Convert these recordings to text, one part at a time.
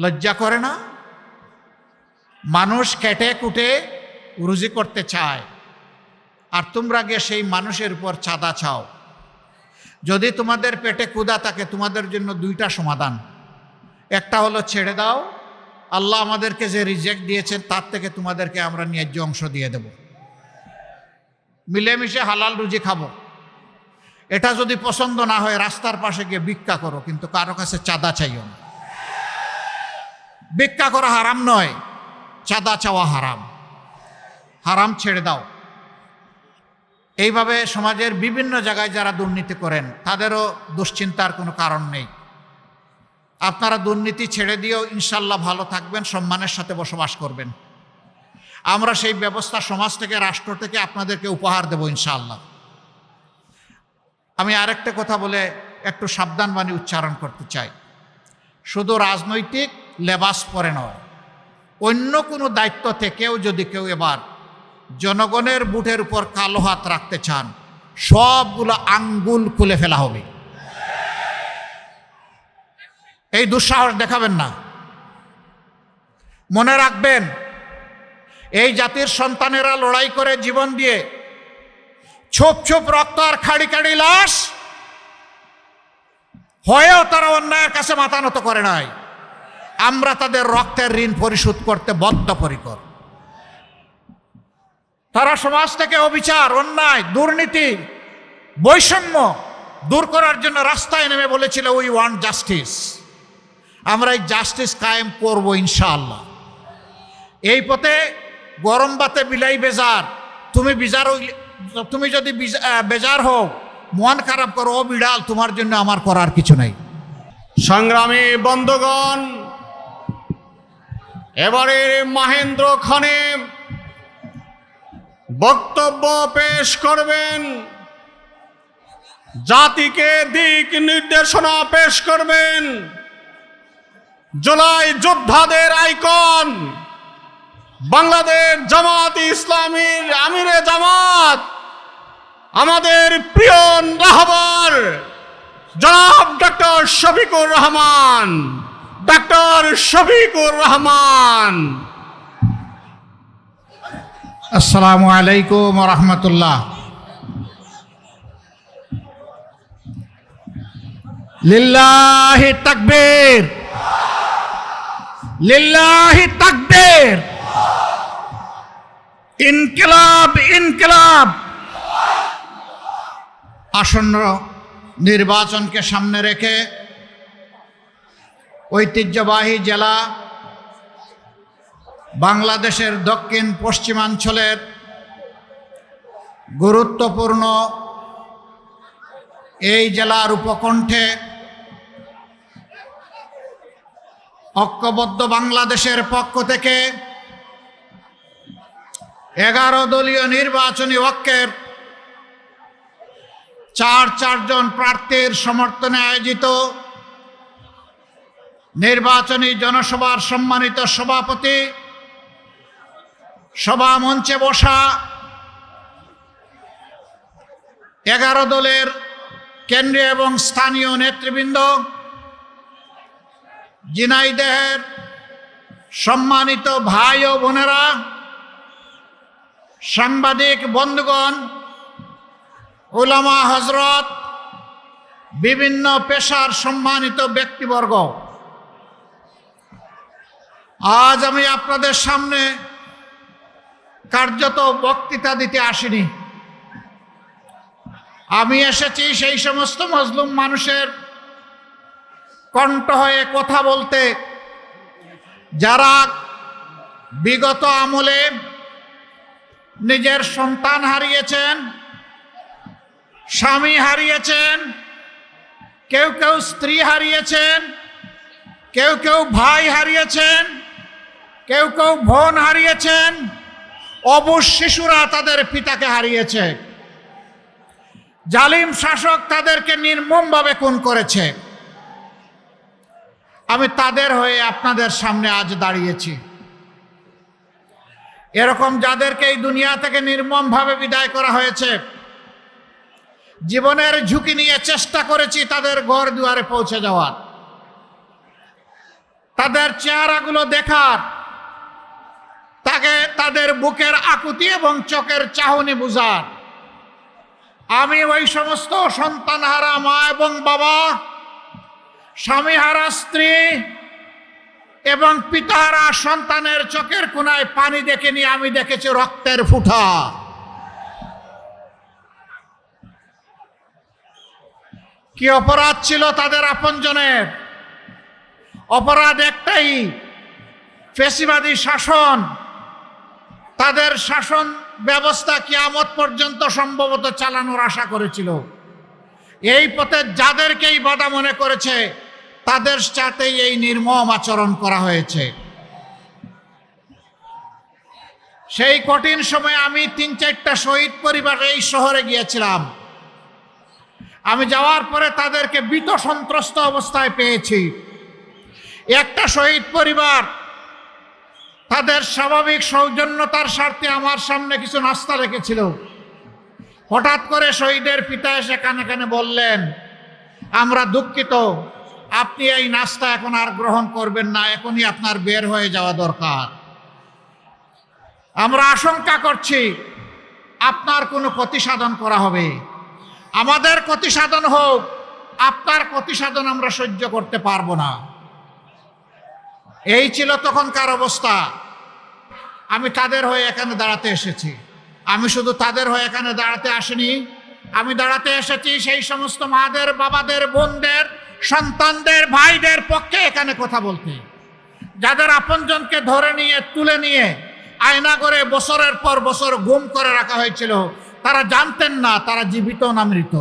লজ্জা করে না? মানুষ খেটে কুটে রুজি করতে চায়, আর তোমরা গিয়ে সেই মানুষের উপর চাঁদা চাও। যদি তোমাদের পেটে ক্ষুধা থাকে, তোমাদের জন্য দুইটা সমাধান। একটা হলো ছেড়ে দাও, আল্লাহ আমাদেরকে যে রিজেক্ট দিয়েছেন তার থেকে তোমাদেরকে আমরা ন্যায্য অংশ দিয়ে দেব, মিলেমিশে হালাল রুজি খাবো। এটা যদি পছন্দ না হয়, রাস্তার পাশে গিয়ে ভিক্ষা করো, কিন্তু কারো কাছে চাঁদা চাইও না। ভিক্ষা করা হারাম নয়, চাঁদা চাওয়া হারাম। হারাম ছেড়ে দাও। এইভাবে সমাজের বিভিন্ন জায়গায় যারা দুর্নীতি করেন তাদেরও দুশ্চিন্তার কোনো কারণ নেই। আপনারা দুর্নীতি ছেড়ে দিয়েও ইনশাল্লাহ ভালো থাকবেন, সম্মানের সাথে বসবাস করবেন। আমরা সেই ব্যবস্থা সমাজ থেকে, রাষ্ট্র থেকে আপনাদেরকে উপহার দেব ইনশাআল্লাহ। আমি আরেকটা কথা বলে একটু সাবধান বাণী উচ্চারণ করতে চাই। শুধু রাজনৈতিক লেবাস পরে নয়, অন্য কোনো দায়িত্ব থেকেও যদি কেউ এবার জনগণের বুটের উপর কালো হাত রাখতে চান, সবগুলো আঙ্গুল খুলে ফেলা হবে। এই দুঃসাহস দেখাবেন না। মনে রাখবেন, এই জাতির সন্তানেরা লড়াই করে জীবন দিয়ে ছোপ ছোপ রক্ত আর খাড়ি খাড়ি লাশ হয়েও তারা অন্যায়ের কাছে মাথা নত করে নাই। আমরা তাদের রক্তের ঋণ পরিশোধ করতে বদ্ধপরিকর। তারা সমাজ থেকে অবিচার, অন্যায়, দুর্নীতি, বৈষম্য দূর করার জন্য রাস্তায় নেমে বলেছিল, উই ওয়ান্ট জাস্টিস। আমরা এই জাস্টিস কায়েম করব ইনশাআল্লাহ। এই পথে গরম বাতে বিলাই বেজার। তুমি যদি বেজার হও, মন খারাপ করো, ও বিড়াল, তোমার জন্য আমার করার কিছু নাই। সংগ্রামী বন্ধুগণ, এবারে মহেন্দ্র খানে বক্তব্য পেশ করবেন, জাতিকে দিক নির্দেশনা পেশ করবেন জুলাই যোদ্ধাদের আইকন, বাংলাদেশ জামাত ইসলামীর আমিরে জামাত, আমাদের প্রিয় রাহবার জনাব ডক্টর শফিকুর রহমান। ডক্টর শফিকুর রহমান। আসসালামু আলাইকুম ওয়া রাহমাতুল্লাহ। লিল্লাহি তাকবীর, লিল্লাহি তাকবীর। ইনকিলাব, ইনকিলাব। আসন্ন নির্বাচনকে সামনে রেখে ঐতিহ্যবাহী জেলা বাংলাদেশের দক্ষিণ পশ্চিমাঞ্চলের গুরুত্বপূর্ণ এই জেলার উপকণ্ঠে ঐক্যবদ্ধ বাংলাদেশের পক্ষ থেকে 11 দলীয় নির্বাচনী ঐক্যের চারজন প্রার্থীর সমর্থনে আয়োজিত নির্বাচনী জনসভার সম্মানিত সভাপতি, সভা মঞ্চে বসা 11 দলের কেন্দ্রীয় এবং স্থানীয় নেতৃবৃন্দ, ঝিনাইদহের সম্মানিত ভাই ও বোনেরা, সাংবাদিক বন্ধুগণ, উলামা হযরত, বিভিন্ন পেশার সম্মানিত ব্যক্তিবর্গ, আজ আমি আপনাদের সামনে কার্যত বক্তৃতা দিতে আসিনি। আমি এসেছি সেই সমস্ত মজলুম মানুষের কণ্ঠ হয়ে কথা বলতে, যারা বিগত আমলে নিজের সন্তান হারিয়েছেন, স্বামী হারিয়েছেন, কেউ কেউ স্ত্রী হারিয়েছেন, কেউ কেউ ভাই হারিয়েছেন, কেউ কেউ বোন হারিয়েছেন, অবুঝ শিশুরা তাদের পিতাকে হারিয়েছে। জালিম শাসক তাদেরকে নির্মমভাবে খুন করেছে। আমি তাদের হয়ে আপনাদের সামনে আজ দাঁড়িয়েছি। এরকম যাদেরকে এই দুনিয়া থেকে নির্মমভাবে বিদায় করা হয়েছে, জীবনের ঝুঁকি নিয়ে চেষ্টা করেছি তাদের ঘর দুয়ারে পৌঁছে যাওয়ার। তাদের চেহারাগুলো দেখার, তাদের বুকের আকুতি এবং চোখের চাহনি বুঝার। আমি ওই সমস্ত সন্তানহারা মা এবং বাবা, স্বামীহারা স্ত্রী এবং পিতাহারা সন্তানের চোখের কোনায় পানি দেখেনি, আমি দেখেছি রক্তের ফুঁটা। কি অপরাধ ছিল তাদের আপনজনের? অপরাধ একটাই, ফ্যাসিবাদী শাসন। তাদের শাসন ব্যবস্থা কিয়ামত পর্যন্ত সম্ভবত চালানোর আশা করেছিল। এই পথে যাদেরকেই বাধা মনে করেছে তাদের সাথেই এই নির্মম আচরণ করা হয়েছে। সেই কঠিন সময়ে আমি 3-4টা শহীদ পরিবার এই শহরে গিয়েছিলাম। আমি যাওয়ার পরে তাদেরকে ভীত সন্ত্রস্ত অবস্থায় পেয়েছি। একটা শহীদ পরিবার তাদের স্বাভাবিক সৌজন্যতার স্বার্থে আমার সামনে কিছু নাস্তা রেখেছিল। হঠাৎ করে শহীদের পিতা এসে কানে কানে বললেন, আমরা দুঃখিত, আপনি এই নাস্তা এখন আর গ্রহণ করবেন না, এখনই আপনার বের হয়ে যাওয়া দরকার। আমরা আশঙ্কা করছি আপনার কোনো ক্ষতি সাধন করা হবে। আমাদের ক্ষতি সাধন হোক, আপনার ক্ষতি সাধন আমরা সহ্য করতে পারবো না। এই ছিল তখনকার অবস্থা। আমি তাদের হয়ে এখানে দাঁড়াতে এসেছি। আমি শুধু তাদের হয়ে এখানে দাঁড়াতে আসিনি, আমি দাঁড়াতে এসেছি সেই সমস্ত মাদের, বাবাদের, বোনদের, সন্তানদের, ভাইদের পক্ষে এখানে কথা বলতে, যাদের আপনজনকে ধরে নিয়ে তুলে নিয়ে আয়না করে বছরের পর বছর গুম করে রাখা হয়েছিল। তারা জানতেন না তারা জীবিত না মৃত।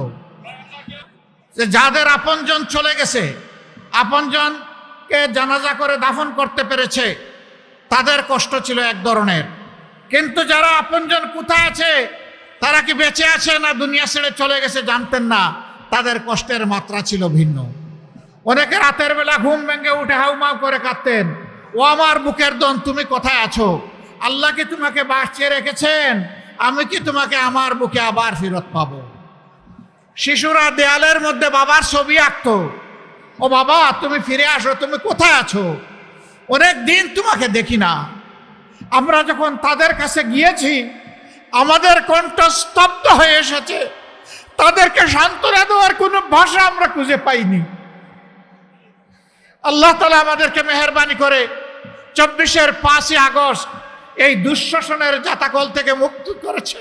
যে যাদের আপনজন চলে গেছে, আপনজনকে জানাজা করে দাফন করতে পেরেছে, তাদের কষ্ট ছিল এক ধরনের। কিন্তু যারা আপনজন কোথায় আছে, তারা কি বেঁচে আছে না দুনিয়া ছেড়ে চলে গেছে জানতেন না, তাদের কষ্টের মাত্রা ছিল ভিন্ন। অনেকে রাতের বেলা ঘুম ভেঙে উঠে হাউমাউ করে কাঁদতেন, ও আমার বুকের দন, তুমি কোথায় আছো? আল্লাহ কি তোমাকে বাঁচিয়ে রেখেছেন? আমি কি তোমাকে আমার বুকে আবার ফেরত পাবো? শিশুরা দেয়ালের মধ্যে বাবার ছবি আঁকতো, ও বাবা তুমি ফিরে আসো, তুমি কোথায় আছো? অনেক দিন তোমাকে দেখি না। আমরা যখন তাদের কাছে গিয়েছি, আমাদের কণ্ঠ স্তব্ধ হয়ে এসেছে। তাদেরকে সান্ত্বনা দেওয়ার কোনো ভাষা আমরা খুঁজে পাইনি। আল্লাহ তাআলা আমাদেরকে মেহেরবানি করে 24-এর 5ই আগস্ট এই দুঃশাসনের জাতাকল থেকে মুক্ত করেছে।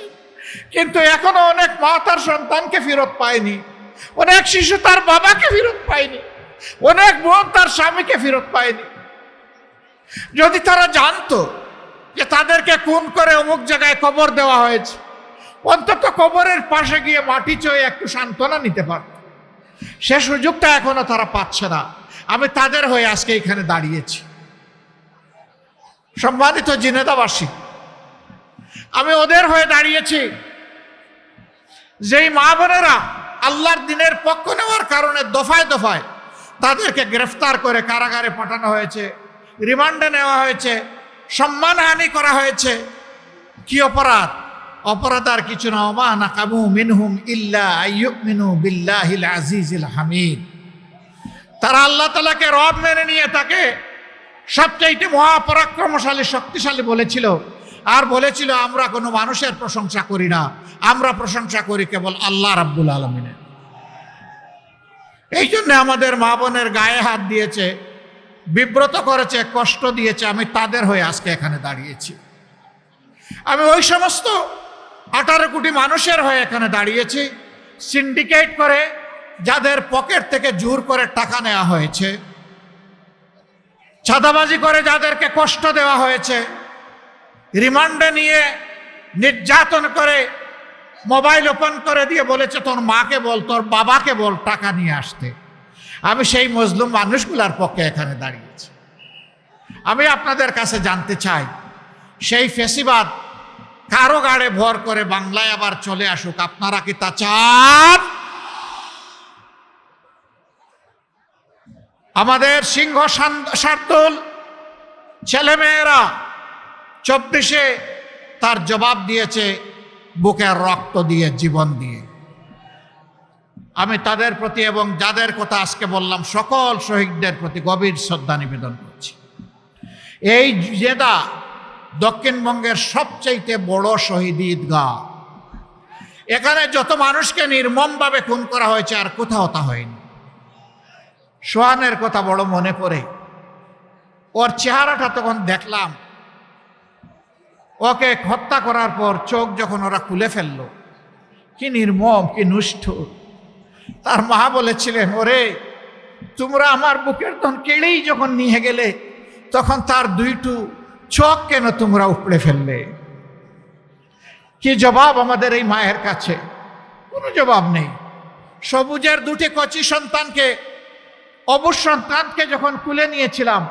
কিন্তু এখনো অনেক মা তার সন্তানকে ফেরত পায়নি, অনেক শিশু তার বাবাকে ফেরত পায়নি, অনেক বোন তার স্বামীকে ফেরত পায়নি। যদি তারা জানতো যে তাদেরকে খুন করে অমুক জায়গায় কবর দেওয়া হয়েছে, অন্তত কবরের পাশে গিয়ে মাটি চয়ে একটু সান্ত্বনা নিতে পারত। সে সুযোগটা এখনো তারা পাচ্ছে না। আমি তাদের হয়ে আজকে এখানে দাঁড়িয়েছি। সম্মানিত জিনেদাবাসী, আমি ওদের হয়ে দাঁড়িয়েছি যেই মা বোনেরা আল্লাহর দিনের পক্ষ নেওয়ার কারণে দফায় দফায় তাদেরকে গ্রেফতার করে কারাগারে পাঠানো হয়েছে, রিমান্ডে নেওয়া হয়েছে, সম্মানহানি করা হয়েছে। কি অপরাধ? অপরাধ আর কিছু না, ওমা নাকামু মিনহুম ইল্লা আইয়ুমিনু বিল্লাহিল আজিজিল হামিদ। তারা আল্লাহ তাআলাকে রব মেনে নিয়ে তাকে সবচাইতে মহাপরাক্রমশালী, শক্তিশালী বলেছিল। আর বলেছিল আমরা কোনো মানুষের প্রশংসা করি না, আমরা প্রশংসা করি কেবল আল্লাহ রাব্বুল আলামিনের। এই জন্য আমাদের মা বোনের গায়ে হাত দিয়েছে, বিব্রত করেছে, কষ্ট দিয়েছে। আমি তাদের হয়ে আজকে এখানে দাঁড়িয়েছি। আমি ওই সমস্ত 18 কোটি মানুষের হয়ে এখানে দাঁড়িয়েছি, সিন্ডিকেট করে যাদের পকেট থেকে জোর করে টাকা নেওয়া হয়েছে, চাঁদাবাজি করে যাদেরকে কষ্ট দেওয়া হয়েছে, রিমান্ডে নিয়ে নির্যাতন করে মোবাইল ওপেন করে দিয়ে বলেছে তোর মাকে বল, তোর বাবাকে বল টাকা নিয়ে আসতে। আমি সেই মজলুম মানুষগুলার পক্ষে এখানে দাঁড়িয়েছি। আমি আপনাদের কাছে জানতে চাই, সেই ফ্যাসিবাদ কারো গাড়ে ভর করে বাংলায় আবার চলে আসুক, আপনারা কি তা চান? আমাদের সিংহ শার্দুল ছেলেমেয়েরা 24-এ তার জবাব দিয়েছে বুকের রক্ত দিয়ে, জীবন দিয়ে। আমি তাদের প্রতি এবং যাদের কথা আজকে বললাম সকল শহীদদের প্রতি গভীর শ্রদ্ধা নিবেদন করছি। এই জেদা দক্ষিণবঙ্গের সবচাইতে বড় শহীদ ঈদগাহ। এখানে যত মানুষকে নির্মমভাবে খুন করা হয়েছে আর কোথাও তা হয়নি। সোহানের কথা বড় মনে পড়ে। ওর চেহারাটা তখন দেখলাম, ওকে হত্যা করার পর চোখ যখন ওরা খুলে ফেলল, কি নির্মম, কি নিষ্ঠুর। তার মা বলেছিলেন, ওরে তোমরা আমার বুকের ধন কেড়েই যখন নিয়ে গেলে তখন তার দুইটু চোখ কেন তোমরা উপড়ে ফেললে? কি জবাব আমাদের এই মায়ের কাছে? কোনো জবাব নেই। সবুজের দুটি কচি সন্তানকে, অবুজ সন্তানকে যখন কুলে নিয়েছিলাম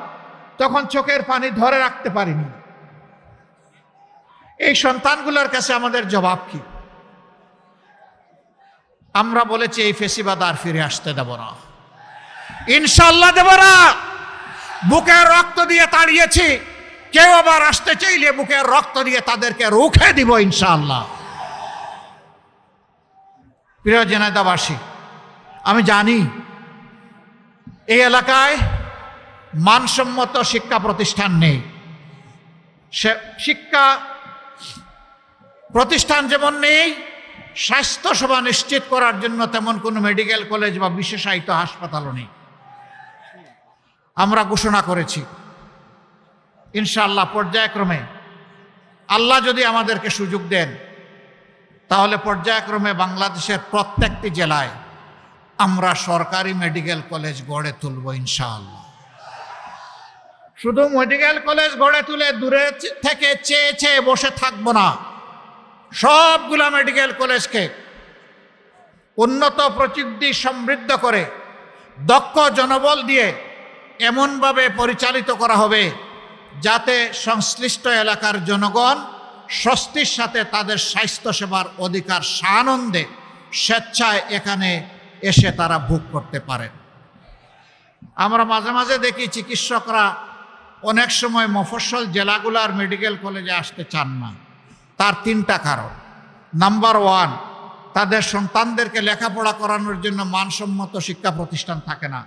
তখন চোখের পানি ধরে রাখতে পারিনি। এই সন্তানগুলোর কাছে আমাদের জবাব কি? আমরা বলেছি এই ফেসিবাদ আর ফিরে আসতে দেব না, ইনশাল্লাহ দেব না। বুকের রক্ত দিয়ে তাড়িয়েছি, কেউ আবার আসতে চাইলে বুকের রক্ত দিয়ে তাদেরকে রুখে দিব ইনশাআল্লাহ। প্রিয় জেনেদাবাসী, আমি জানি এই এলাকায় মানসম্মত শিক্ষা প্রতিষ্ঠান নেই। শিক্ষা প্রতিষ্ঠান যেমন নেই, স্বাস্থ্যসেবা নিশ্চিত করার জন্য তেমন কোনো মেডিকেল কলেজ বা বিশেষায়িত হাসপাতালও নেই। আমরা ঘোষণা করেছি ইনশাআল্লাহ পর্যায়ক্রমে আল্লাহ যদি আমাদেরকে সুযোগ দেন তাহলে পর্যায়ক্রমে বাংলাদেশের প্রত্যেকটি জেলায় আমরা সরকারি মেডিকেল কলেজ গড়ে তুলব ইনশাআল্লাহ। শুধু মেডিকেল কলেজ গড়ে তুলে দূরে থেকে চেয়ে চেয়ে বসে থাকব না। সবগুলা মেডিকেল কলেজকে উন্নত প্রযুক্তি সমৃদ্ধ করে দক্ষ জনবল দিয়ে এমনভাবে পরিচালিত করা হবে যাতে সংশ্লিষ্ট এলাকার জনগণ স্বস্তির সাথে তাদের স্বাস্থ্যসেবার অধিকার সানন্দে স্বেচ্ছায় এখানে এসে তারা ভোগ করতে পারেন। আমরা মাঝে মাঝে দেখি চিকিৎসকরা অনেক সময় মফস্বল জেলাগুলার মেডিকেল কলেজে আসতে চান না। তার তিনটা কারণ। নাম্বার ওয়ান, তাদের সন্তানদেরকে লেখাপড়া করানোর জন্য মানসম্মত শিক্ষা প্রতিষ্ঠান থাকে না।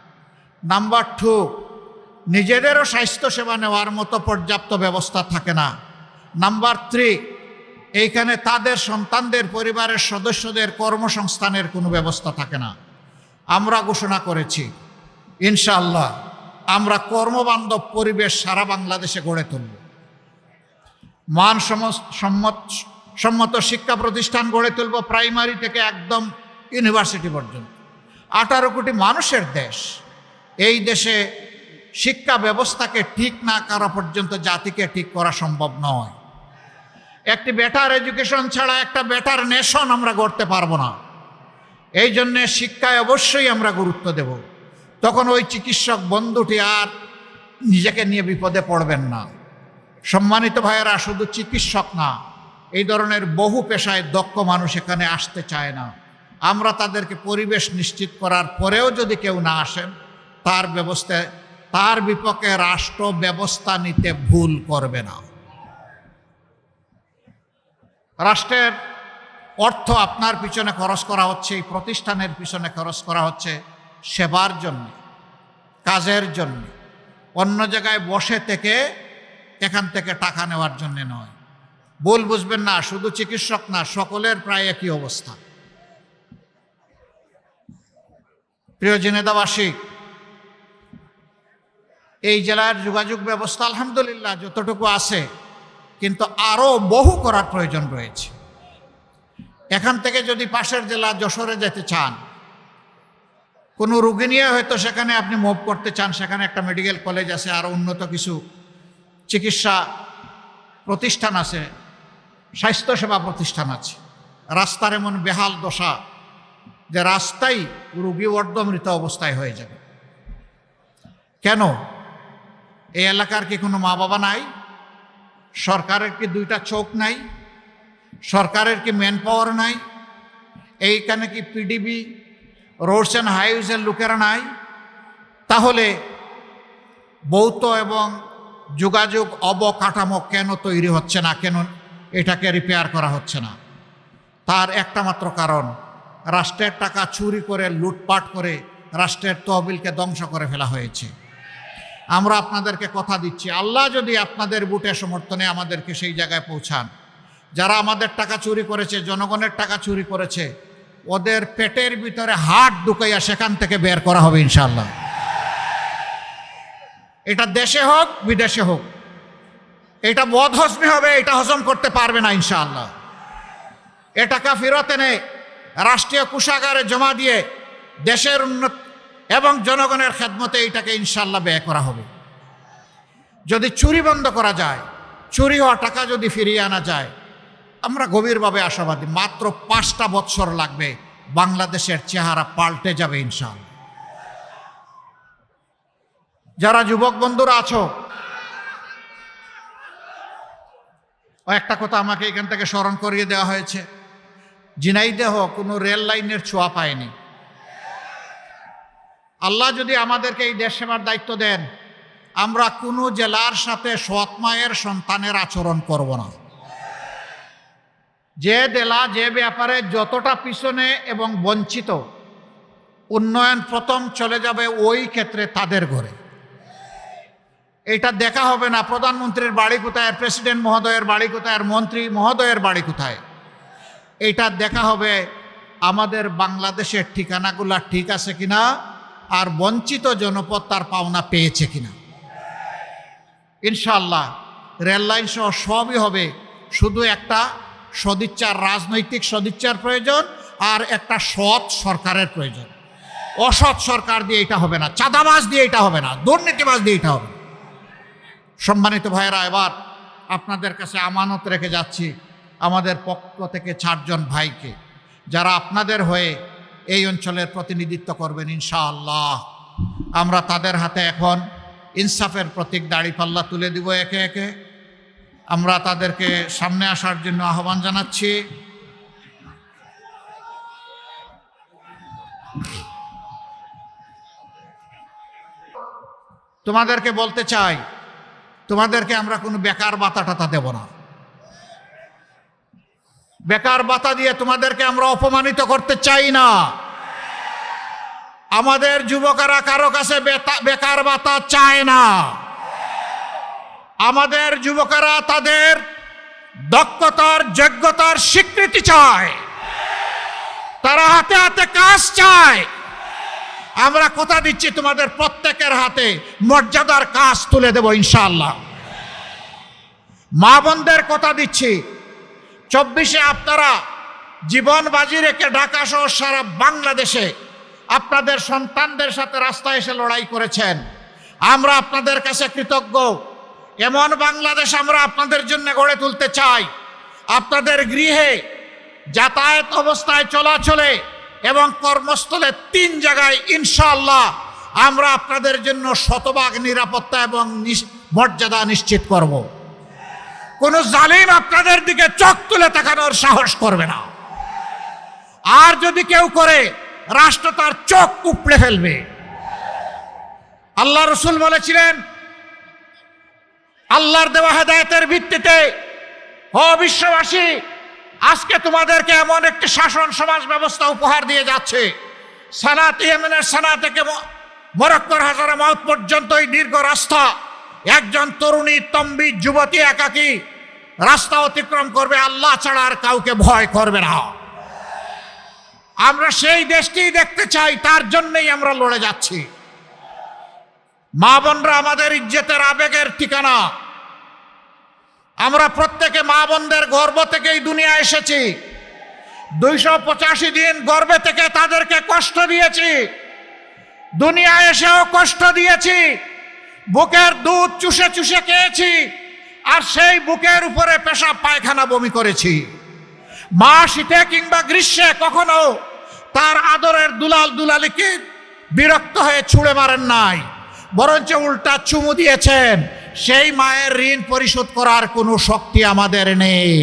নাম্বার টু, নিজেদেরও স্বাস্থ্যসেবা নেওয়ার মতো পর্যাপ্ত ব্যবস্থা থাকে না। নাম্বার থ্রি, এইখানে তাদের সন্তানদের পরিবারের সদস্যদের কর্মসংস্থানের কোনো ব্যবস্থা থাকে না। আমরা ঘোষণা করেছি ইনশাআল্লাহ আমরা কর্মবান্ধব পরিবেশ সারা বাংলাদেশে গড়ে তুলব। সম্মত শিক্ষা প্রতিষ্ঠান গড়ে তুলব, প্রাইমারি থেকে একদম ইউনিভার্সিটি পর্যন্ত। 18 কোটি মানুষের দেশ। এই দেশে শিক্ষা ব্যবস্থাকে ঠিক না করা পর্যন্ত জাতিকে ঠিক করা সম্ভব নয়। একটি বেটার এডুকেশন ছাড়া একটা বেটার নেশন আমরা গড়তে পারবো না। এই জন্যে শিক্ষায় অবশ্যই আমরা গুরুত্ব দেব। তখন ওই চিকিৎসক বন্ধুটি আর নিজেকে নিয়ে বিপদে পড়বেন না। সম্মানিত ভাইয়েরা, শুধু চিকিৎসক না, এই ধরনের বহু পেশায় দক্ষ মানুষ এখানে আসতে চায় না। আমরা তাদেরকে পরিবেশ নিশ্চিত করার পরেও যদি কেউ না আসেন, তার বিপক্ষে রাষ্ট্র ব্যবস্থা নিতে ভুল করবে না। রাষ্ট্রের অর্থ আপনার পিছনে খরচ করা হচ্ছে, এই প্রতিষ্ঠানের পিছনে খরচ করা হচ্ছে সেবার জন্য, কাজের জন্য। অন্য জায়গায় বসে থেকে এখান থেকে টাকা নেওয়ার জন্য নয়। ভুল বুঝবেন না, শুধু চিকিৎসক না, সকলের প্রায় একই অবস্থা। প্রিয় জেনেদাবাসী, এই জেলার যোগাযোগ ব্যবস্থা আলহামদুলিল্লাহ যতটুকু আছে, কিন্তু আরও বহু করার প্রয়োজন রয়েছে। এখান থেকে যদি পাশের জেলা যশোরে যেতে চান, কোনো রুগী নিয়ে হয়তো সেখানে আপনি মুভ করতে চান, সেখানে একটা মেডিকেল কলেজ আছে, আরও উন্নত কিছু চিকিৎসা প্রতিষ্ঠান আছে, স্বাস্থ্যসেবা প্রতিষ্ঠান আছে। রাস্তার এমন বেহাল দশা যে রাস্তায় রুগী অর্ধমৃত অবস্থায় হয়ে যাবে। কেন? এই এলাকার কি কোনো মা বাবা নাই? সরকারের কি দুইটা চোখ নাই? সরকারের কি ম্যান পাওয়ার নাই? এইখানে কি পিডিবি, রোডস অ্যান্ড হাইওয়েজের লোকেরা নাই? তাহলে ভৌত এবং যোগাযোগ অবকাঠামো কেন তৈরি হচ্ছে না, কেন এটাকে রিপেয়ার করা হচ্ছে না? তার একটা মাত্র কারণ, রাষ্ট্রের টাকা চুরি করে লুটপাট করে রাষ্ট্রের তহবিলকে ধ্বংস করে ফেলা হয়েছে। আমরা আপনাদেরকে কথা দিচ্ছি, আল্লাহ যদি আপনাদের বুটে সমর্থনে আমাদেরকে সেই জায়গায় পৌঁছান, যারা আমাদের টাকা চুরি করেছে, জনগণের টাকা চুরি করেছে, ওদের পেটের ভিতরে হাত ঢুকাইয়া সেখান থেকে বের করা হবে ইনশাআল্লাহ। এটা দেশে হোক বিদেশে হোক, এটা বদহজমি হবে, এটা হজম করতে পারবে না ইনশাআল্লাহ। এ টাকা ফেরত এনে রাষ্ট্রীয় কোষাগারে জমা দিয়ে দেশের উন্নত এবং জনগণের খেদমতে এইটাকে ইনশাআল্লাহ ব্যয় করা হবে। যদি চুরি বন্ধ করা যায়, চুরি হওয়া টাকা যদি ফিরিয়ে আনা যায়, আমরা গভীরভাবে আশাবাদী মাত্র 5টা বৎসর লাগবে, বাংলাদেশের চেহারা পাল্টে যাবে ইনশাআল্লাহ। যারা যুবক বন্ধুরা আছো, একটা কথা আমাকে এখান থেকে স্মরণ করিয়ে দেওয়া হয়েছে, ঝিনাইদহ কোনো রেল লাইনের ছোঁয়া পায়নি। আল্লাহ যদি আমাদেরকে এই দেশ সেবার দায়িত্ব দেন, আমরা কোনো জেলার সাথে সৎ মায়ের সন্তানের আচরণ করব না। যে জেলা যে ব্যাপারে যতটা পিছনে এবং বঞ্চিত, উন্নয়ন প্রথম চলে যাবে ওই ক্ষেত্রে তাদের ঘরে। এটা দেখা হবে না প্রধানমন্ত্রীর বাড়ি কোথায়, প্রেসিডেন্ট মহোদয়ের বাড়ি কোথায়, মন্ত্রী মহোদয়ের বাড়ি কোথায়। এটা দেখা হবে আমাদের বাংলাদেশের ঠিকানাগুলা ঠিক আছে কিনা, আর বঞ্চিত জনপদ তার পাওনা পেয়েছে কিনা। ইনশাআল্লাহ রেল লাইন সহ সবই হবে, শুধু একটা সদিচ্ছার, রাজনৈতিক সদিচ্ছার প্রয়োজন আর একটা সৎ সরকারের প্রয়োজন। অসৎ সরকার দিয়ে এটা হবে না, চাঁদাবাজ দিয়ে এটা হবে না, দুর্নীতিবাজ দিয়ে এটা হবে। সম্মানিত ভাইয়েরা, এবার আপনাদের কাছে আমানত রেখে যাচ্ছি আমাদের পক্ষ থেকে 4 জন ভাইকে, যারা আপনাদের হয়ে এই অঞ্চলের প্রতিনিধিত্ব করবেন ইনশাআল্লাহ। আমরা তাদের হাতে এখন ইনসাফের প্রতীক দাড়িপাল্লা তুলে দিব একে একে। আমরা তাদেরকে সামনে আসার জন্য আহ্বান জানাচ্ছি। তোমাদেরকে বলতে চাই, তোমাদেরকে আমরা কোনো বেকার ভাতা টাতা দেব না। বেকার ভাতা দিয়ে তোমাদেরকে আমরা অপমানিত করতে চাই না। আমাদের যুবকেরা কারো কাছে বেকার ভাতা চায় না। আমাদের যুবকেরা তাদের দক্ষতার, যোগ্যতার স্বীকৃতি চায়, তারা হাতে হাতে কাজ চায়। আমরা কথা দিচ্ছি তোমাদের প্রত্যেকের হাতে মর্যাদার কাজ তুলে দেব ইনশাআল্লাহ। মা বোনদের কথা দিচ্ছি, 24-এ আপনারা জীবন বাজি রেখে ঢাকা সহ সারা বাংলাদেশে আপনাদের সন্তানদের সাথে রাস্তায় এসে লড়াই করেছেন। আমরা আপনাদের কাছে কৃতজ্ঞ। এমন বাংলাদেশ আমরা আপনাদের জন্য গড়ে তুলতে চাই। আপনাদের গৃহে, যাতায়াত অবস্থায়, চলাচলে এবং কর্মস্থলে 3 জায়গায় ইনশাআল্লাহ আমরা আপনাদের জন্য শতভাগ নিরাপত্তা এবং মর্যাদা নিশ্চিত করব। কোনো জালিম আপনাদের দিকে চোখ তুলে তাকানোর সাহস করবে না। আর যদি কেউ করে, রাষ্ট্র তার চোখ উপড়ে ফেলবে। আল্লাহ রসুল বলেছিলেন, আল্লাহর দেওয়া হেদায়েতের ভিত্তিতে ও বিশ্ববাসী, আজকে তোমাদেরকে এমন একটি শাসন সমাজ ব্যবস্থা উপহার দিয়ে যাচ্ছে, সানাত ইয়েমেনের সানা থেকে মরক্কোর হাজারামাউত পর্যন্ত এই দীর্ঘ রাস্তা একজন তরুণী, তম্বি, যুবতী একাকী রাস্তা অতিক্রম করবে, আল্লাহ ছাড়া আর কাউকে ভয় করবে না। আমরা সেই দেশটিই দেখতে চাই, তার জন্যই আমরা লড়ে যাচ্ছি। মা বোনরা আমাদের ইজ্জতের, আবেগের ঠিকানা। আমরা প্রত্যেকে মা বোনদের গর্ভ থেকেই দুনিয়া এসেছি। 285 দিন গর্ভে থেকে তাদেরকে কষ্ট দিয়েছি, দুনিয়া এসেও কষ্ট দিয়েছি, বুকের দুধ চুষে চুষে খেয়েছি, আর সেই বুকের উপরে পেশাব পায়খানা বমি করেছি। মা শীতে কিংবা গ্রীষ্মে কখনো তার আদরের দুলাল দুলালিকে বিরক্ত হয়ে ছুঁড়ে মারেন নাই, বরঞ্চ উল্টা চুমু দিয়েছেন। সেই মায়ের ঋণ পরিশোধ করার কোনো শক্তি আমাদের নেই।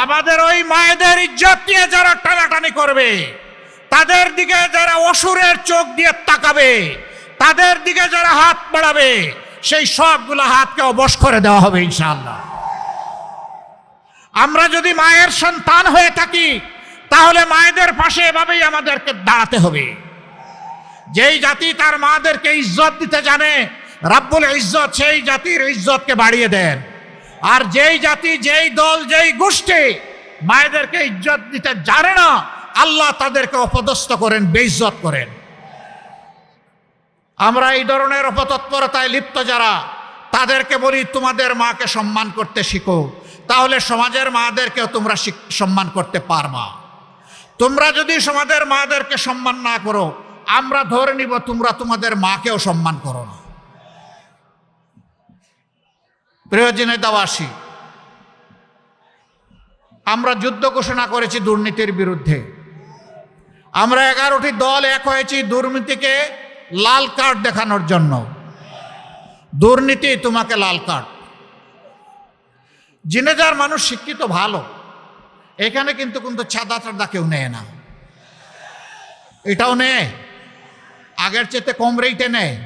আমাদের ওই মায়েদের ইজ্জত নিয়ে যারা টানাটানি করবে, তাদের দিকে যারা অসুরের চোখ দিয়ে তাকাবে, তাদের দিকে যারা হাত বাড়াবে, সেই সবগুলো হাতকে অবশ করে দেওয়া হবে ইনশাআল্লাহ। আমরা যদি মায়ের সন্তান হয়ে থাকি, তাহলে মায়েদের পাশে এভাবেই আমাদেরকে দাঁড়াতে হবে। যেই জাতি তার মাদেরকে ইজ্জত দিতে জানে, রাব্বুল ইজ্জত সেই জাতির ইজ্জতকে বাড়িয়ে দেন। আর যেই জাতি, যেই দল, যেই গোষ্ঠী মায়েদেরকে ইজ্জত দিতে জানে না, আল্লাহ তাদেরকে অপদস্থ করেন, বেইজ্জত করেন। আমরা এই ধরনের অপতৎপরতায় লিপ্ত যারা, তাদেরকে বলি তোমাদের মাকে সম্মান করতে শিখো, তাহলে সমাজের মাদেরকেও তোমরা সম্মান করতে পারবা। তোমরা যদি সমাজের মাদেরকে সম্মান না করো, আমরা ধরে নিব তোমরা তোমাদের মাকেও সম্মান করো না। প্রিয় জেনেদাবাসী, আমরা যুদ্ধ ঘোষণা করেছি দুর্নীতির বিরুদ্ধে। আমরা 11টি দল এক হয়েছি দুর্নীতিকে লাল কার্ড দেখানোর জন্য। দুর্নীতি তোমাকে লাল কার্ড। জিনেদার মানুষ শিক্ষিত ভালো, এখানে কিন্তু চাঁদা কেউ নেয় না। এটাও নেয়, আগের চেয়ে কম রেটে নেয়।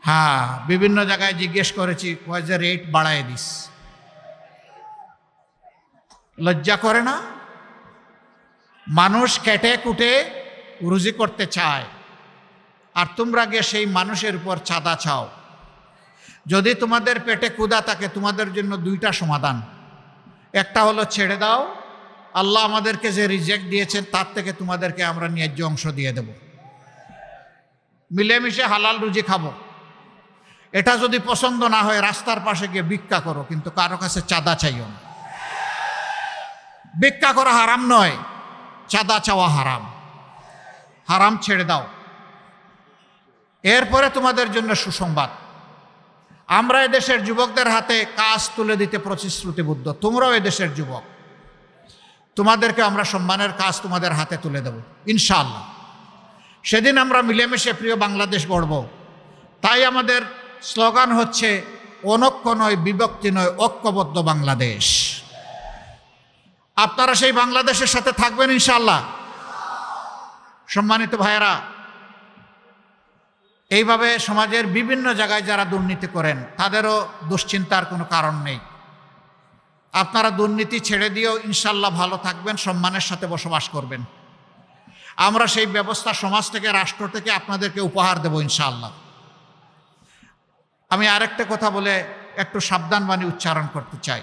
হ্যাঁ, বিভিন্ন জায়গায় জিজ্ঞেস করেছি, কয় যে রেট বাড়ায় দিস। লজ্জা করে না? মানুষ খেটে কুটে রুজি করতে চায়, আর তোমরা গিয়ে সেই মানুষের উপর চাঁদা চাও। যদি তোমাদের পেটে ক্ষুধা থাকে, তোমাদের জন্য দুইটা সমাধান। একটা হলো ছেড়ে দাও, আল্লাহ আমাদেরকে যে রিজেক্ট দিয়েছেন তার থেকে তোমাদেরকে আমরা ন্যায্য অংশ দিয়ে দেব, মিলেমিশে হালাল রুজি খাবো। এটা যদি পছন্দ না হয়, রাস্তার পাশে গিয়ে ভিক্ষা করো, কিন্তু কারো কাছে চাঁদা চাইও না। ভিক্ষা করা হারাম নয়, চাঁদা চাওয়া হারাম। হারাম ছেড়ে দাও। এরপরে তোমাদের জন্য সুসংবাদ, আমরা এদেশের যুবকদের হাতে কাজ তুলে দিতে প্রতিশ্রুতিবদ্ধ। তোমরাও এদেশের যুবক, তোমাদেরকে আমরা সম্মানের কাজ তোমাদের হাতে তুলে দেব ইনশাআল্লাহ। সেদিন আমরা মিলেমিশে প্রিয় বাংলাদেশ গড়ব। তাই আমাদের স্লোগান হচ্ছে, অনৈক্য নয়, বিভক্তি নয়, ঐক্যবদ্ধ বাংলাদেশ। আপনারা সেই বাংলাদেশের সাথে থাকবেন ইনশাআল্লাহ। সম্মানিত ভাইয়েরা, এইভাবে সমাজের বিভিন্ন জায়গায় যারা দুর্নীতি করেন, তাদেরও দুশ্চিন্তার কোনো কারণ নেই। আপনারা দুর্নীতি ছেড়ে দিয়েও ইনশাআল্লাহ ভালো থাকবেন, সম্মানের সাথে বসবাস করবেন। আমরা সেই ব্যবস্থা সমাজ থেকে, রাষ্ট্র থেকে আপনাদেরকে উপহার দেব ইনশাআল্লাহ। আমি আরেকটা কথা বলে একটু সাবধানবাণী উচ্চারণ করতে চাই।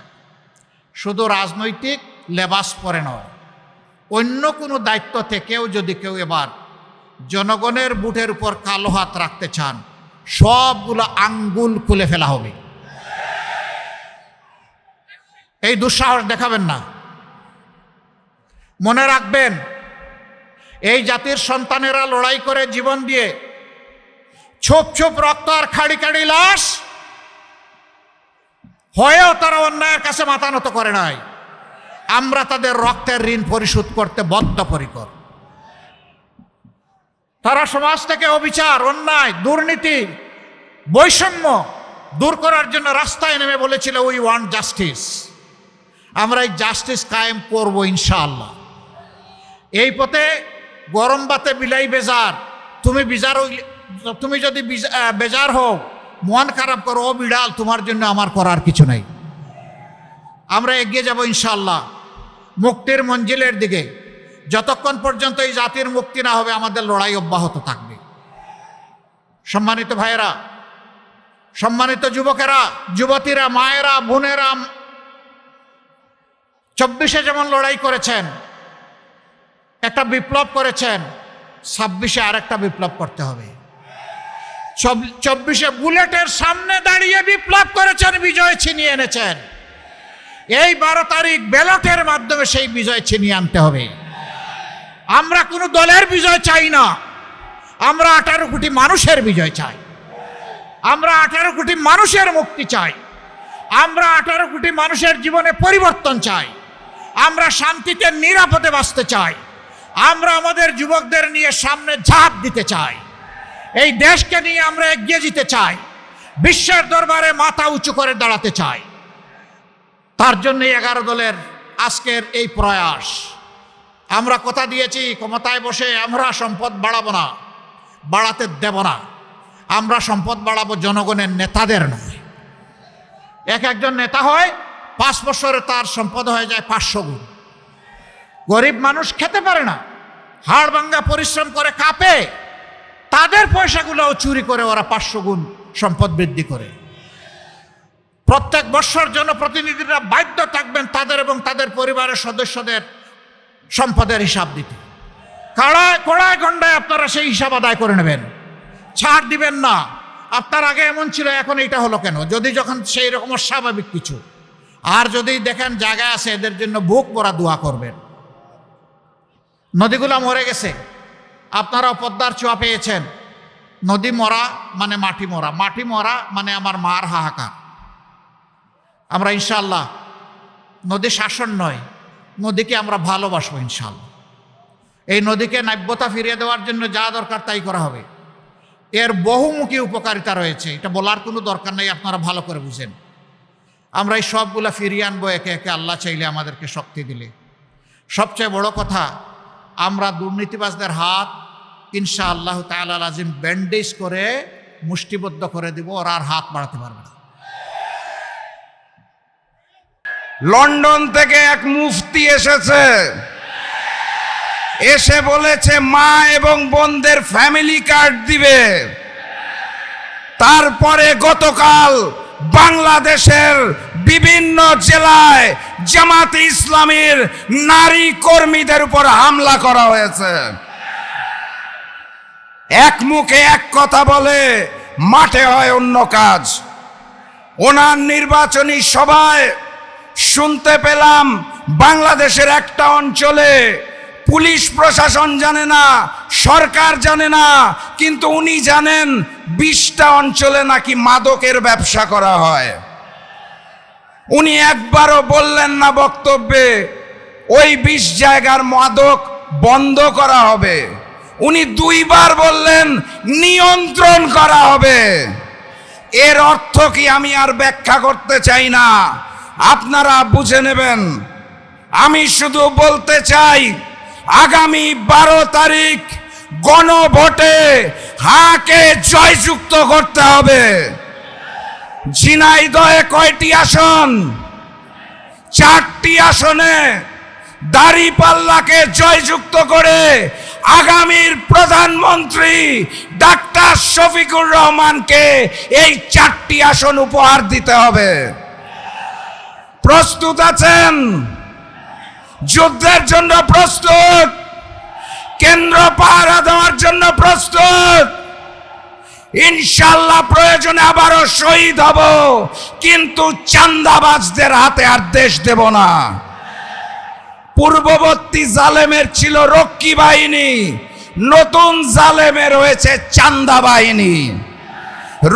শুধু রাজনৈতিক লেবাস পরে নয়, অন্য কোনো দায়িত্ব থেকেও যদি কেউ এবার জনগণের বুটের উপর কালো হাত রাখতে চান, সবগুলো আঙ্গুল খুলে ফেলা হবে। এই দুঃসাহস দেখাবেন না। মনে রাখবেন, এই জাতির সন্তানেরা লড়াই করে জীবন দিয়ে ছোপ ছোপ রক্ত আর খাড়ি খাড়ি লাশ হয়েও তারা অন্যায়ের কাছে মাথা নত করে নাই। আমরা তাদের রক্তের ঋণ পরিশোধ করতে বদ্ধপরিকর। তারা সমাজ থেকে অবিচার, অন্যায়, দুর্নীতি, বৈষম্য দূর করার জন্য রাস্তায় নেমে বলেছিল, উই ওয়ান্ট জাস্টিস। আমরা এই জাস্টিস কায়েম করব ইনশাআল্লাহ। এই পথে গরম বাতে বিলাই বেজার। তুমি যদি বেজার হও, মন খারাপ করো, ও বিড়াল, তোমার জন্য আমার করার কিছু নাই। আমরা এগিয়ে যাব ইনশাআল্লাহ মুক্তির মঞ্জিলের দিকে। যতক্ষণ পর্যন্ত এই জাতির মুক্তি না হবে, আমাদের লড়াই অব্যাহত থাকবে। সম্মানিত ভাইয়েরা, সম্মানিত যুবকেরা, যুবতীরা, মায়েরা, বোনেরা, 24-এ যেমন লড়াই করেছেন, একটা বিপ্লব করেছেন, 26-এ আরেকটা বিপ্লব করতে হবে। 24-এ বুলেটের সামনে দাঁড়িয়ে বিপ্লব করেছেন, বিজয় ছিনিয়ে এনেছেন। এই 12 তারিখ ব্যালটের মাধ্যমে সেই বিজয় ছিনিয়ে আনতে হবে। আমরা কোনো দলের বিজয় চাই না, আমরা 18 কোটি মানুষের বিজয় চাই। আমরা 18 কোটি মানুষের মুক্তি চাই। আমরা 18 কোটি মানুষের জীবনে পরিবর্তন চাই। আমরা শান্তিতে, নিরাপদে বাঁচতে চাই। আমরা আমাদের যুবকদের নিয়ে সামনে ঝাঁপ দিতে চাই। এই দেশকে নিয়ে আমরা এগিয়ে যেতে চাই। বিশ্বের দরবারে মাথা উঁচু করে দাঁড়াতে চাই। তার জন্য 11 দলের আজকের এই প্রয়াস। আমরা কথা দিয়েছি, ক্ষমতায় বসে আমরা সম্পদ বাড়াবো না, বাড়াতে দেব না। আমরা সম্পদ বাড়াবো জনগণের, নেতাদের নয়। একজন নেতা হয়, 5 বছরে তার সম্পদ হয়ে যায় 500 গুণ। গরিব মানুষ খেতে পারে না, হাড় ভাঙ্গা পরিশ্রম করে কাঁপে, তাদের পয়সাগুলোও চুরি করে ওরা 500 গুণ সম্পদ বৃদ্ধি করে। প্রত্যেক বৎসর জনপ্রতিনিধিরা বাধ্য থাকবেন তাদের এবং তাদের পরিবারের সদস্যদের সম্পদের হিসাব দিতে। কড়ায় গন্ডায় আপনারা সেই হিসাব আদায় করে নেবেন, ছাড় দিবেন না। আপনার আগে এমন ছিল, এখন এটা হলো কেন? যদি যখন সেই রকম অস্বাভাবিক কিছু, আর যদি দেখেন জায়গায় আছে, এদের জন্য বুক ভরা দোয়া করবেন। নদীগুলা মরে গেছে, আপনারাও পদ্মার চোয়া পেয়েছেন। নদী মরা মানে মাটি মরা, মাটি মরা মানে আমার মার হাহাকার। আমরা ইনশাআল্লাহ, নদী শাসন নয়, নদীকে আমরা ভালোবাসবো ইনশাআল্লাহ। এই নদীকে নাব্যতা ফিরিয়ে দেওয়ার জন্য যা দরকার তাই করা হবে। এর বহুমুখী উপকারিতা রয়েছে, এটা বলার কোনো দরকার নেই, আপনারা ভালো করে বুঝেন। আমরা এই সবগুলা ফিরিয়ে আনবো একে একে, আল্লাহ চাইলে, আমাদেরকে শক্তি দিলে। সবচেয়ে বড় কথা, আমরা দুর্নীতিবাজদের হাত ইনশাআল্লাহ তাআলা আজিম ব্যান্ডেজ করে মুষ্টিবদ্ধ করে দিব, ওরা আর হাত বাড়াতে পারবে না। লন্ডন থেকে এক মুফতি এসেছে, এসে বলেছে মা এবং বোনদের ফ্যামিলি কার্ড দিবে। তারপরে গতকাল বাংলাদেশের বিভিন্ন জেলায় জামাতে ইসলামীর নারী কর্মীদের উপর হামলা করা হয়েছে। এক মুখে এক কথা বলে, মাঠে হয় অন্য কাজ। ওনার নির্বাচনী সভায় শুনতে পেলাম বাংলাদেশের একটা অঞ্চলে পুলিশ প্রশাসন জানে না, সরকার জানে না, কিন্তু উনি জানেন 20টা অঞ্চলে নাকি মাদকের ব্যবসা করা হয়। উনি একবারও বললেন না বক্তব্যে ওই 20 জায়গার মাদক বন্ধ করা হবে। উনি 2 বার বললেন নিয়ন্ত্রণ করা হবে। এর অর্থ কি আমি আর ব্যাখ্যা করতে চাই না, আপনারা বুঝে নেবেন। আমি শুধু বলতে চাই, আগামী 12 তারিখ গণভোটে হাকে জয়যুক্ত করতে হবে। ঝিনাইদহে কয়টি আসন? 4টি আসনে দাঁড়িপাল্লাকে জয়যুক্ত করে আগামীর প্রধানমন্ত্রী ডাক্তার শফিকুর রহমানকে এই 4টি আসন উপহার দিতে হবে। প্রস্তুত আছেন? যুদ্ধের জন্য প্রস্তুত? কেন্দ্র পাহারা দেওয়ার জন্য প্রস্তুত? ইনশাআল্লাহ প্রয়োজনে আবারও শহীদ হব, কিন্তু চাঁদাবাজদের হাতে আর দেশ দেব না। পূর্ববর্তী জালেমের ছিল রক্ষী বাহিনী, নতুন জালেমের রয়েছে চাঁদা বাহিনী।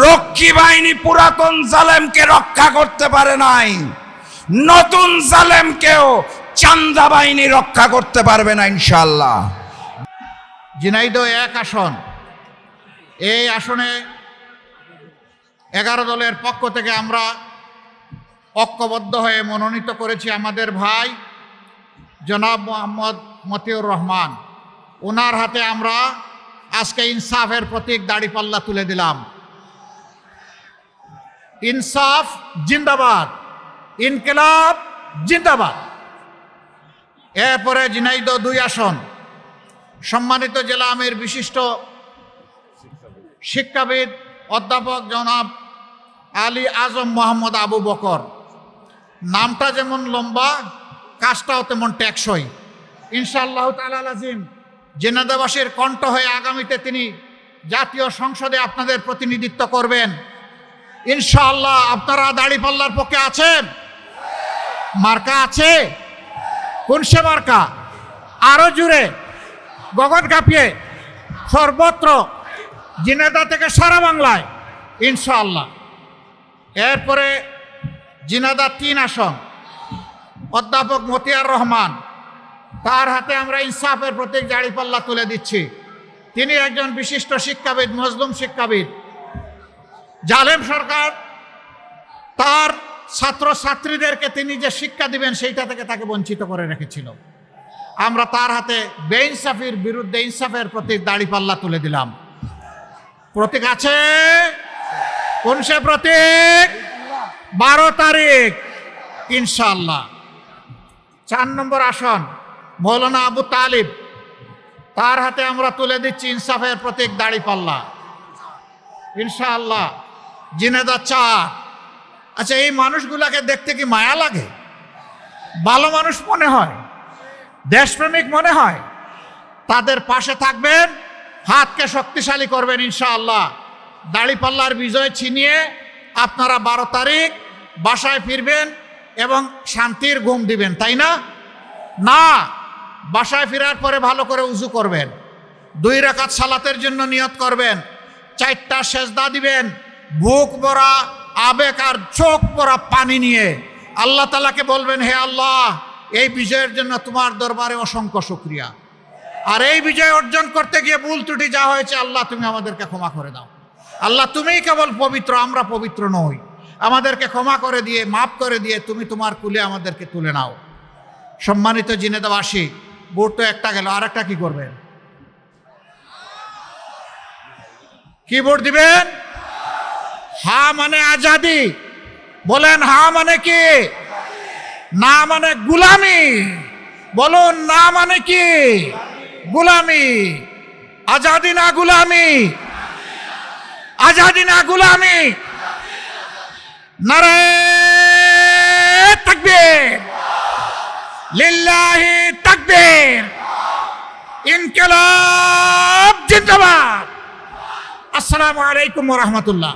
রক্ষী বাহিনী পুরাতন জালেমকে রক্ষা করতে পারে নাই, নতুন জালেমকেও চাঁদা বাহিনী রক্ষা করতে পারবে না ইনশাআল্লাহ। ঝিনাইদহ 1 আসন, এই আসনে 11 দলের পক্ষ থেকে আমরা ঐক্যবদ্ধ হয়ে মনোনীত করেছি আমাদের ভাই জনাব মোহাম্মদ মতিউর রহমান। ওনার হাতে আমরা আজকে ইনসাফের প্রতীক দাড়িপাল্লা তুলে দিলাম। ইনসাফ জিন্দাবাদ, ইনকিলাব জিন্দাবাদ। এরপরে ঝিনাইদহ 2 আসন, সম্মানিত জেলা আমির বিশিষ্ট শিক্ষাবিদ অধ্যাপক জনাব আলী আজম মোহাম্মদ আবু বকর। নামটা যেমন লম্বা, কাজটাও তেমন টেকসই। ইনশাআল্লাহ তাআলা আজিম জেনাদাবাসীর কণ্ঠ হয়ে আগামীতে তিনি জাতীয় সংসদে আপনাদের প্রতিনিধিত্ব করবেন ইনশাআল্লাহ। আপনারা দাড়িপাল্লার পক্ষে আছেন? মার্কা আছে? কোন সে মার্কা? আরো জুড়ে গগন কাঁপিয়ে সর্বত্র, ঝিনাইদহ থেকে সারা বাংলায় ইনশাআল্লাহ। এরপরে ঝিনাইদহ 3 আসন, অধ্যাপক মতিয়ার রহমান, তার হাতে আমরা ইনসাফের প্রতীক দাড়িপাল্লা তুলে দিচ্ছি। তিনি একজন বিশিষ্ট শিক্ষাবিদ, মজলুম শিক্ষাবিদ। জালেম সরকার তার ছাত্র ছাত্রীদেরকে তিনি যে শিক্ষা দিবেন সেইটা থেকে তাকে বঞ্চিত করে রেখেছিল। আমরা তার হাতে বেইনসাফির বিরুদ্ধে ইনসাফের প্রতীক দাড়িপাল্লা তুলে দিলাম। প্রতীক আছে? কোন সে প্রতীক? 12 তারিখ ইনশাআল্লাহ। 4 নম্বর আসন, মৌলানা আবু তালিব, তার হাতে আমরা তুলে দিচ্ছি ইনসাফের প্রতীক দাড়িপাল্লা, ইনশাআল্লাহ। জিনেদা চার। আচ্ছা, এই মানুষগুলাকে দেখতে কি মায়া লাগে? ভালো মানুষ মনে হয়? দেশপ্রেমিক মনে হয়? তাদের পাশে থাকবেন, হাতকে শক্তিশালী করবেন ইনশাআল্লাহ। দাড়িপাল্লার বিজয় ছিনিয়ে আপনারা 12 তারিখ বাসায় ফিরবেন এবং শান্তির ঘুম দিবেন, তাই না? না, বাসায় ফেরার পরে ভালো করে উজু করবেন, 2 রাকাত সালাতের জন্য নিয়ত করবেন, 4টা সেজদা দিবেন, বুক ভরা আবেগ আর চোখ ভরা পানি নিয়ে আল্লাহ তাআলাকে বলবেন, হে আল্লাহ, এই বিজয়ের জন্য তোমার দরবারে অসংখ্য শুকরিয়া। আর এই বিজয় অর্জন করতে গিয়ে ভুল ত্রুটি যা হয়েছে, আল্লাহ তুমি আমাদেরকে ক্ষমা করে দাও। আল্লাহ তুমিই কেবল পবিত্র, আমরা পবিত্র নই। আমাদেরকে ক্ষমা করে দিয়ে, মাফ করে দিয়ে তুমি তোমার কুলে আমাদেরকে তুলে নাও। সম্মানিত জিনেদাবাসী, ভোট তো একটা গেল, আর একটা কি করবেন? কি ভোট দিবেন? হা মানে আজাদি, বলেন হা মানে কি? না মানে গুলামি, বলুন না মানে কি? গুলামি। আজাদি না গুলামি? আজাদি না গুলামি? নারে তাকবীর, লিল্লাহি তাকবীর, ইনকিলাব জিন্দাবাদ। আসসালামু আলাইকুম ওয়া রাহমাতুল্লাহ।